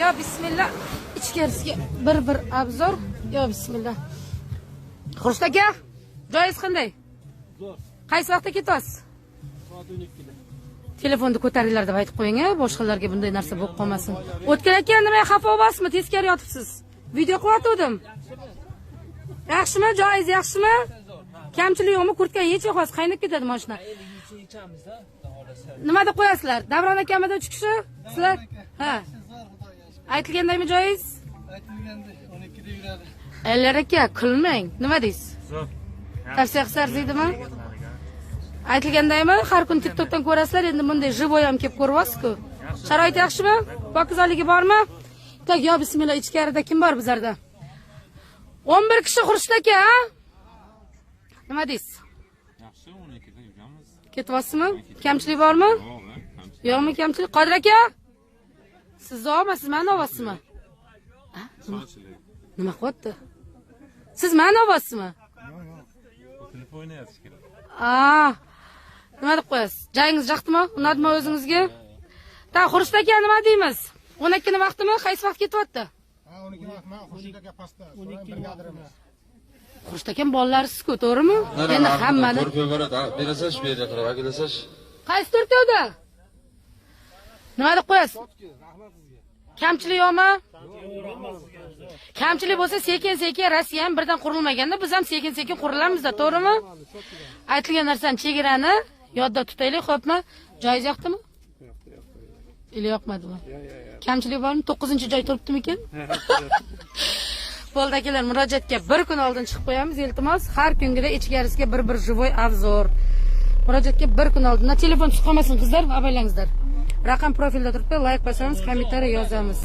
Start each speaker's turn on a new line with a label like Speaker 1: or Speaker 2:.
Speaker 1: Yo bismillah. İchkarisiga bir obzor. Yo bismillah. Xurshid aka, joyingiz qanday?
Speaker 2: Zo'r.
Speaker 1: Qaysi vaqtda ketyapsiz?
Speaker 2: Soat 12da.
Speaker 1: Telefonni ko'taringlar deb aytib qo'ying, boshqalarga bunday narsa bo'lib qolmasin. O'tgan aka nima xafa bo'lasizmi? Teskari yotibsiz. Video qilyotgandim. Yaxshimi? Joyingiz yaxshimi? Kamchilik yo'qmi? Kurtka yechib hozir qaynab ketadi mashina. Nima deb qo'yasizlar? Davron akamida 3 kishi? Sizlar? Ha. Aytilgandaymi joyingiz?
Speaker 2: Aytilganda 12da yuradi.
Speaker 1: Eller aka, kulmang. Nima deysiz?
Speaker 2: Zo'r.
Speaker 1: Tavsiya qilsaringizdimi? Aytilgandaymi? Har kun TikTokdan ko'rasizlar, endi bunday живой ham kelib ko'ryapsiz-ku. Sharoit yaxshimi? Pokizaligi bormi? Tak, yo bismillah, ichkarida kim bor bizlarda? 11 kishi Xurshid aka, ha? Nima deysiz?
Speaker 3: Yaxshi, 12da yuramiz.
Speaker 1: Ketyapsizmi? Kamchilik bormi? Yo'qmi kamchilik? Qodir aka? Siz olmasiz, meni olasizmi? Nima qilyapti? Siz meni olasizmi?
Speaker 3: Telefon o'ynayapsiz kerak.
Speaker 1: Nima deb qo'yasiz? Jangingiz yoqdimi? Unadimi o'zingizga? Ta Xurshid aka nima deymiz? 12 vaqtimi? Qaysi vaqt ketyapti?
Speaker 4: 12 vaqtmi? Xurshid aka pastda. 12 brigadirimiz.
Speaker 1: Xurshid aka bolalarsiz-ku, to'g'rimi? Endi hammani
Speaker 5: To'rtga boradi. Berasash, bu yerga qilib akelasash.
Speaker 1: qaysi to'rtovda? Nima deb qo'yasiz? Kamchilik yo'qmi? Kamchilik bo'lsa sekin-sekin Rossiya ham birdan qurilmaganda, biz ham sekin-sekin qurilamiz-da, to'g'rimi? Aytilgan narsani chegarani yodda tutaylik, xo'pmi? Joyingiz yoqdimi? Ili yoqmadimi? Kamchilik bormi? 9-joy turibdimi-ekan? Bo'ldi akalar, murojaatga bir kun oldin chiqib qo'yamiz, iltimos. Har kungida ichkarisiga bir живой obzor. Murojaatga bir kun oldin. Telefon chiqib qolmasin qizlar, avaylangizlar. Raqam profilda turibdi, like bosamiz, kommentariy yozamiz.